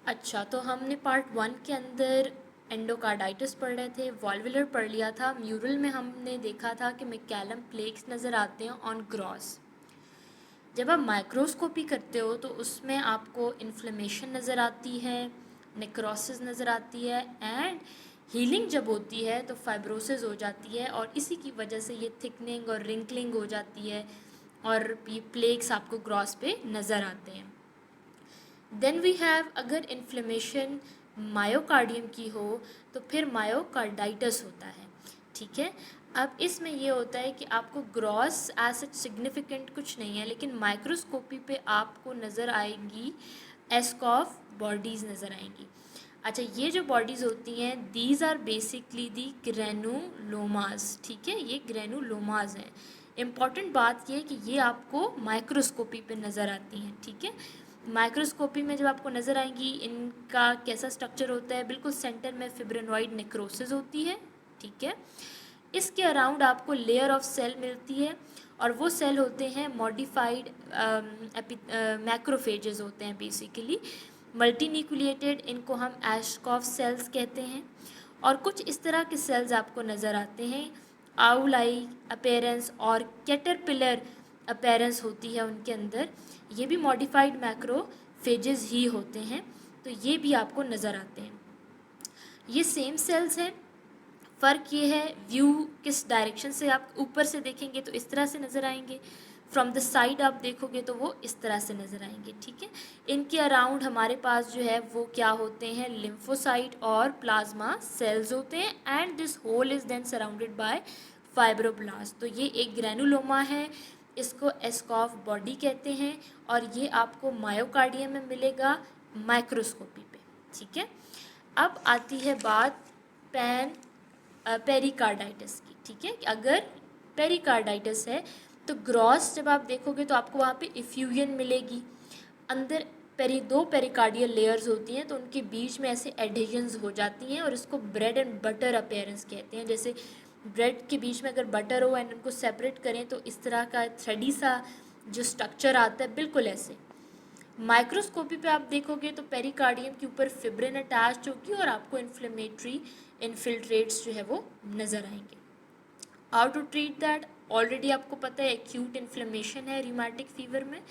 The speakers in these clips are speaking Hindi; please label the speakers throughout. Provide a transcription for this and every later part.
Speaker 1: अच्छा, तो हमने पार्ट 1 के अंदर एंडोकार्डाइटिस पढ़ रहे थे, वॉल्वुलर पढ़ लिया था। म्यूरल में हमने देखा था कि मैकेलम प्लेक्स नज़र आते हैं ऑन ग्रॉस। जब आप माइक्रोस्कोपी करते हो तो उसमें आपको इन्फ्लेमेशन नज़र आती है, नेक्रोसिस नज़र आती है, एंड हीलिंग जब होती है तो फाइब्रोसिस हो जाती है, और इसी की वजह से ये थिकनिंग और रिंकलिंग हो जाती है और ये प्लेक्स आपको ग्रॉस पे नज़र आते हैं। देन वी हैव, अगर इन्फ्लेमेशन मायोकार्डियम की हो तो फिर मायोकार्डाइटिस होता है। ठीक है, अब इसमें ये होता है कि आपको ग्रॉस एज सिग्निफिकेंट कुछ नहीं है, लेकिन माइक्रोस्कोपी पे आपको नज़र आएंगी एस्कॉफ बॉडीज़ नज़र आएंगी। अच्छा, ये जो बॉडीज़ होती हैं these are basically the granulomas. ठीक है, ये ग्रेनुलोमास हैं। इम्पॉर्टेंट बात ये है कि ये आपको माइक्रोस्कोपी पे नज़र आती हैं। ठीक है, माइक्रोस्कोपी में जब आपको नज़र आएंगी इनका कैसा स्ट्रक्चर होता है, बिल्कुल सेंटर में फिब्रिनॉइड नेक्रोसिस होती है। ठीक है, इसके अराउंड आपको लेयर ऑफ सेल मिलती है, और वो सेल होते हैं मॉडिफाइड मैक्रोफेजेस होते हैं बेसिकली, मल्टीन्यूक्लिएटेड, इनको हम एशकॉफ सेल्स कहते हैं। और कुछ इस तरह के सेल्स आपको नज़र आते हैं, आउलाई अपेरेंस और कैटरपिलर अपेरेंस होती है उनके अंदर। ये भी मॉडिफाइड मैक्रोफेजेस ही होते हैं, तो ये भी आपको नज़र आते हैं। ये सेम सेल्स हैं, फ़र्क ये है व्यू किस डायरेक्शन से, आप ऊपर से देखेंगे तो इस तरह से नज़र आएंगे, फ्रॉम द साइड आप देखोगे तो वो इस तरह से नज़र आएंगे। ठीक है, इनके अराउंड हमारे पास जो है वो क्या होते हैं, लिम्फोसाइट और प्लाज्मा सेल्स होते हैं, and this whole is then surrounded by fibroblast. तो ये एक ग्रैनुलोमा है, इसको एस्कॉफ बॉडी कहते हैं, और ये आपको मायोकार्डियम में मिलेगा माइक्रोस्कोपी पे। ठीक है, अब आती है बात पेरिकार्डाइटिस की। ठीक है, अगर पेरिकार्डाइटिस है तो ग्रॉस जब आप देखोगे तो आपको वहाँ पे इफ्यूजन मिलेगी, अंदर दो पेरिकार्डियल लेयर्स होती हैं, तो उनके बीच में ऐसे एडिशंस हो जाती हैं, और इसको ब्रेड एंड बटर अपीयरेंस कहते हैं। जैसे ब्रेड के बीच में अगर बटर हो एंड उनको सेपरेट करें तो इस तरह का थ्रेडी सा जो स्ट्रक्चर आता है, बिल्कुल ऐसे। माइक्रोस्कोपी पे आप देखोगे तो पेरिकार्डियम के ऊपर फिब्रिन अटैच होगी, और आपको इन्फ्लेमेटरी इन्फिल्ट्रेट्स जो है वो नज़र आएंगे। How to treat that, already आपको पता है एक्यूट इन्फ्लेमेशन है रिमाटिक फीवर में,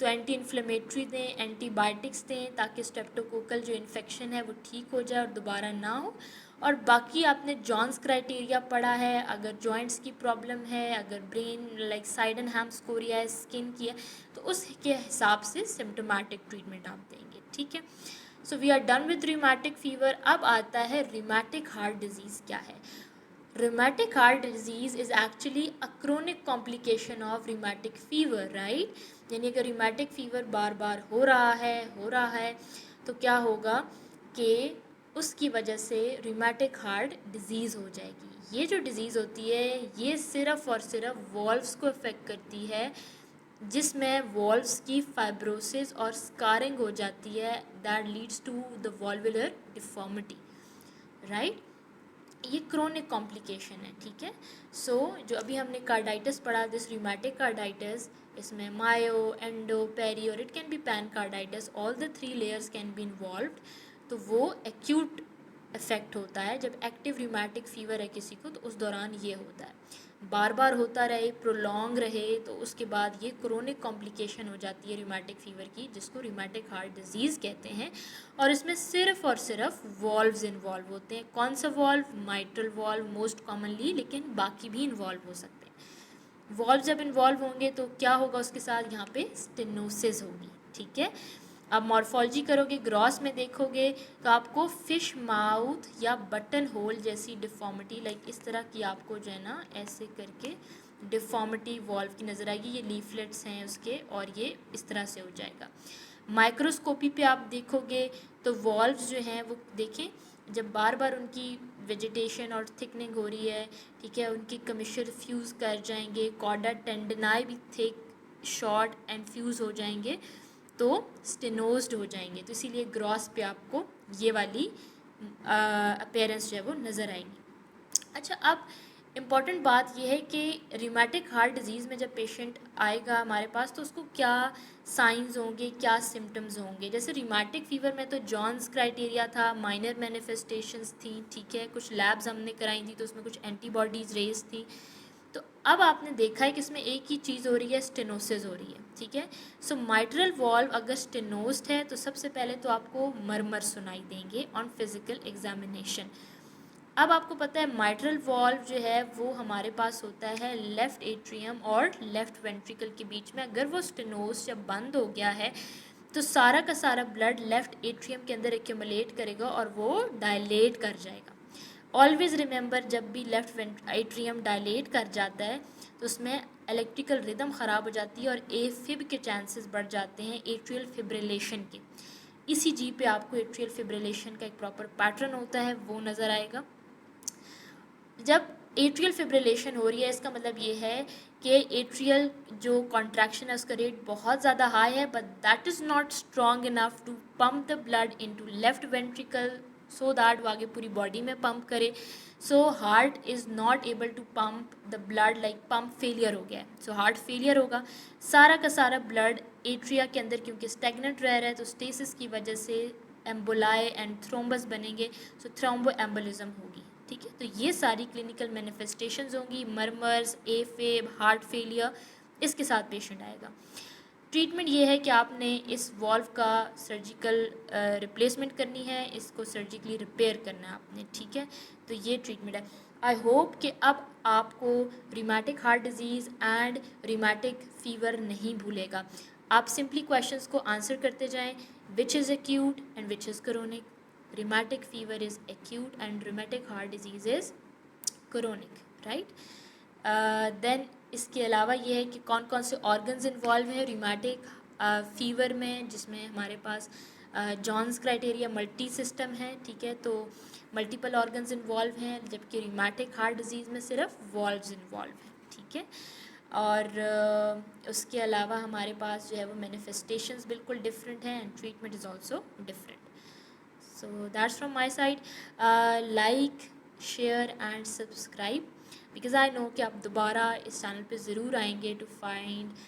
Speaker 1: तो एंटी इन्फ्लेमेटरी दें, एंटीबायोटिक्स दें, ताकि स्ट्रेप्टोकोकल जो इन्फेक्शन है वो ठीक हो जाए और दोबारा ना हो। और बाकी आपने जॉन्स क्राइटेरिया पढ़ा है, अगर जॉइंट्स की प्रॉब्लम है, अगर ब्रेन लाइक साइडनहैम स्कोरिया है, स्किन की है, तो उसके हिसाब से सिम्टोमेटिक ट्रीटमेंट आप देंगे। ठीक है, so we are done with rheumatic fever. अब आता है रिमेटिक हार्ट डिजीज़ क्या है। Rheumatic heart disease is actually a chronic complication of rheumatic fever, right? यानी अगर rheumatic fever बार बार हो रहा है तो क्या होगा कि उसकी वजह से rheumatic heart disease हो जाएगी। ये जो डिज़ीज़ होती है ये सिर्फ़ और सिर्फ वॉल्व्स को अफेक्ट करती है, जिसमें वॉल्व्स की फाइब्रोसिस और स्कारिंग हो जाती है, that leads to the valvular deformity, right. ये क्रोनिक कॉम्प्लिकेशन है। ठीक है, सो जो अभी हमने कार्डाइटिस पढ़ा, दिस रिमेटिक कार्डाइटिस, इसमें मायो, एंडो, पेरी और it can be pan carditis, all the 3 layers can be involved. तो वो एक्यूट इफेक्ट होता है जब एक्टिव रिमेटिक फीवर है किसी को, तो उस दौरान ये होता है। बार बार होता रहे, प्रोलॉन्ग रहे, तो उसके बाद ये क्रोनिक कॉम्प्लिकेशन हो जाती है रिमेटिक फीवर की, जिसको रिमेटिक हार्ट डिजीज़ कहते हैं। और इसमें सिर्फ और सिर्फ वॉल्व्स इन्वॉल्व होते हैं। कौन सा valve, mitral valve most commonly, लेकिन बाकी भी इन्वॉल्व हो सकते हैं। वॉल्व जब इन्वॉल्व होंगे तो क्या होगा, उसके साथ यहाँ पे स्टेनोसिस होगी। ठीक है, अब मॉर्फोलॉजी करोगे, ग्रॉस में देखोगे तो आपको फिश माउथ या बटन होल जैसी डिफॉर्मिटी, लाइक इस तरह की आपको जो है ना ऐसे करके डिफॉर्मिटी वॉल्व की नज़र आएगी। ये लीफलेट्स हैं उसके, और ये इस तरह से हो जाएगा। माइक्रोस्कोपी पे आप देखोगे तो वॉल्व्स जो हैं वो देखें, जब बार बार उनकी वेजिटेशन और थिकनिंग हो रही है, ठीक है, उनकी कमिश्चर फ्यूज़ कर जाएंगे, कॉर्डा टेंडनाई भी थिक, शॉर्ट एंड फ्यूज़ हो जाएंगे, तो स्टेनोज्ड हो जाएंगे। तो इसीलिए ग्रॉस पे आपको ये वाली अपीयरेंस जो है वो नज़र आएंगी। अच्छा, अब इम्पॉर्टेंट बात यह है कि रिमेटिक हार्ट डिजीज़ में जब पेशेंट आएगा हमारे पास तो उसको क्या साइंस होंगे, क्या सिम्टम्स होंगे। जैसे रिमेटिक फ़ीवर में तो जॉन्स क्राइटेरिया था, माइनर मैनिफेस्टेशंस थी, ठीक है, कुछ लैब्स हमने कराई थी तो उसमें कुछ एंटीबॉडीज़ रेज थी। तो अब आपने देखा है कि इसमें एक ही चीज़ हो रही है, स्टेनोसिस हो रही है, ठीक है। सो माइट्रल वॉल्व अगर स्टेनोस्ड है तो सबसे पहले तो आपको मरमर सुनाई देंगे ऑन फिजिकल एग्जामिनेशन। अब आपको पता है माइट्रल वॉल्व जो है वो हमारे पास होता है लेफ़्ट एट्रियम और लेफ़्ट वेंट्रिकल के बीच में। अगर वो स्टेनोस जब बंद हो गया है तो सारा का सारा ब्लड लेफ़्ट एट्रियम के अंदर एक्यूमुलेट करेगा और वो डायलेट कर जाएगा। ऑलवेज़ रिमेंबर, जब भी लेफ़्ट एट्रियम डायलेट कर जाता है तो उसमें इलेक्ट्रिकल रिदम ख़राब हो जाती है और एफिब के चांसेस बढ़ जाते हैं एट्रियल फिब्रिलेशन के। ईसीजी पे आपको एट्रियल फिब्रिलेशन का एक प्रॉपर पैटर्न होता है वो नज़र आएगा। जब एट्रियल फिब्रिलेशन हो रही है इसका मतलब ये है कि एट्रियल जो कॉन्ट्रैक्शन है उसका रेट बहुत ज़्यादा हाई है, but that is not strong enough to pump the blood into left ventricle so that वो आगे पूरी बॉडी में पंप करे। So heart is not able to pump the blood, like pump failure हो गया है। सो हार्ट फेलियर होगा, सारा का सारा ब्लड एट्रिया के अंदर क्योंकि स्टेगनेंट रह रहा है तो स्टेसिस की वजह से एम्बोलाई एंड थ्रोम्बस बनेंगे, सो थ्रोम्बो एम्बोलिज्म होगी, ठीक है। तो ये सारी क्लिनिकल मैनिफेस्टेशंस होंगी, मरमर्स, एफेब, हार्ट फेलियर, इसके साथ पेशेंट आएगा। ट्रीटमेंट ये है कि आपने इस वॉल्व का सर्जिकल रिप्लेसमेंट करनी है, इसको सर्जिकली रिपेयर करना है आपने, ठीक है। तो ये ट्रीटमेंट है। आई होप कि अब आपको rheumatic heart disease and rheumatic fever नहीं भूलेगा। आप सिंपली क्वेश्चंस को आंसर करते जाएं, which is acute and which is chronic. rheumatic fever is acute and rheumatic heart disease is chronic, right? Then इसके अलावा ये है कि कौन कौन से ऑर्गन्स इन्वॉल्व हैं rheumatic फीवर में, जिसमें हमारे पास जॉन्स क्राइटेरिया मल्टी सिस्टम है, ठीक है। तो मल्टीपल ऑर्गन्स इन्वॉल्व हैं, जबकि rheumatic हार्ट डिजीज़ में सिर्फ वॉल्व्स इन्वॉल्व हैं, ठीक है। और उसके अलावा हमारे पास जो है वो मैनिफेस्टेशंस बिल्कुल डिफरेंट हैं and treatment is also different. So that's from my side. Like, share and subscribe because I know कि आप दोबारा इस चैनल पे ज़रूर आएंगे to find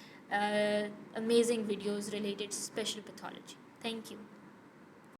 Speaker 1: amazing videos related to special pathology. Thank you.